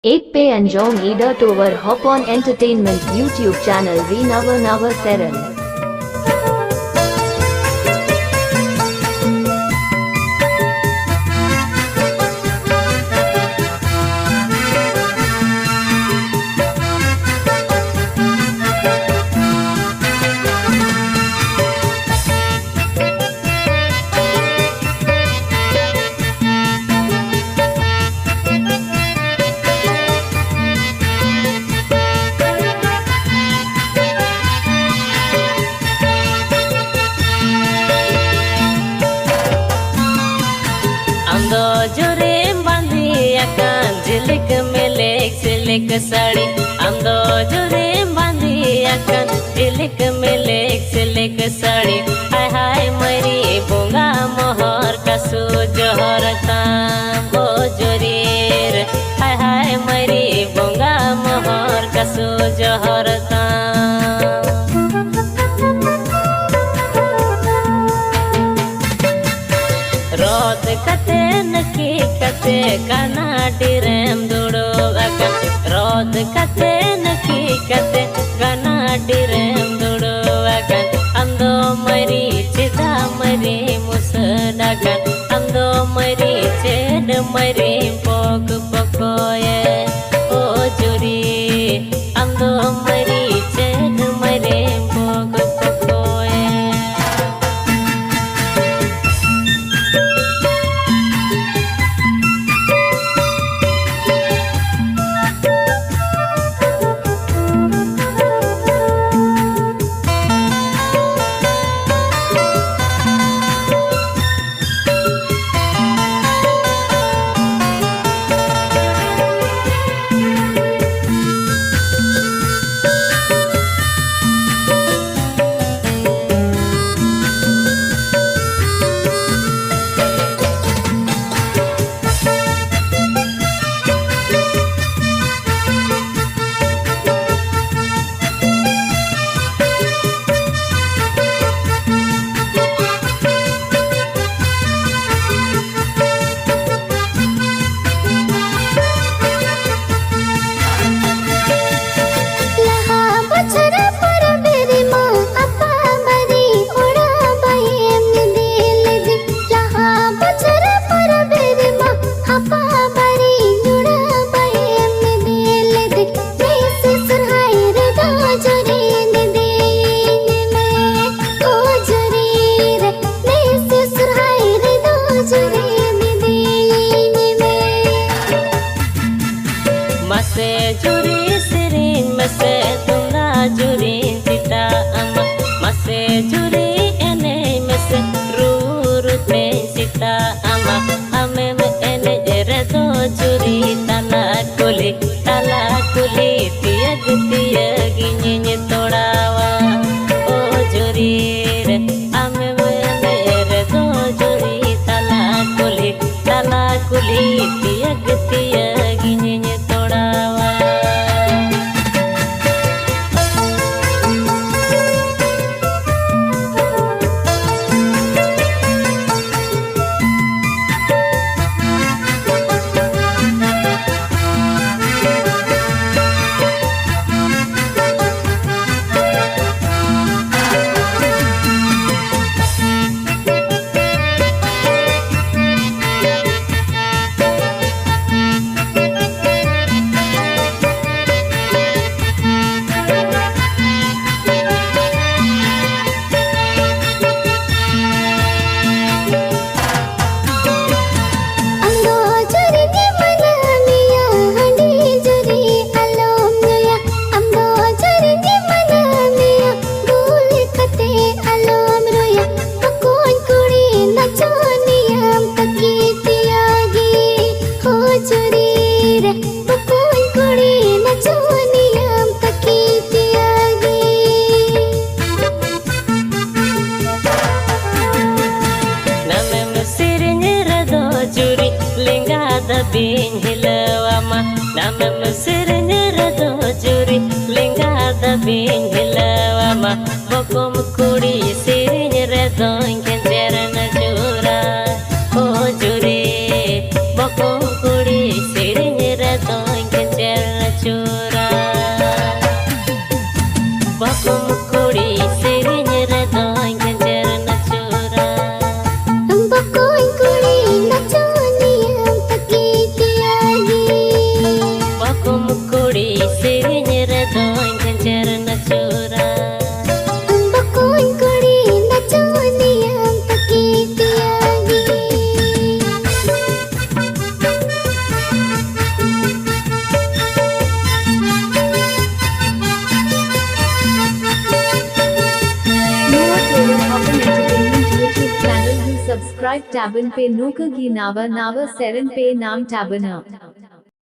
8 Pay and Jong Ida Tower Hop on Entertainment YouTube channel Re Nava Seran. जोरे बांधी अकान झिलक में सिलक साड़ी अंदो जोरे बांधी अकान झिलक में सिलक साड़ी हाय हाय मरी बोंगा मोहर कसु जोहरता ओ जोरीर हाय हाय मरी बोंगा मोहर कसु जोहरता रोद कते नकी कते काना डिरेम दुड़ो अकन रोद कते नकी कते काना डिरेम दुड़ो अकन अंदो मरी चिदा मरी मुसडाकन अंदो मरी चेड मरी पोक पकोये ओ जुरी अंदो मरी चेड मरी पोक पकोये मसे जुरी सिरिन मसे तुंगा जुरी चिता अमा मसे जुरी एने मसे रूरू पे चिता अमा अमे में एने जरे दो जुरी तला कुली तियग गिने तोड़ावा ओ जुरी रे अमे में एने जरे दो जुरी तला कुली तियग गिने तोड़ावा Bin hilawama nama mesirnya rado juri lingga da bin hilawama bokom kudi sirinya rado kenjera na jura oh juri bokom kudi sirinya rado kenjera subscribe taban pe nuka gi nawa nawa seren pe nam tabana.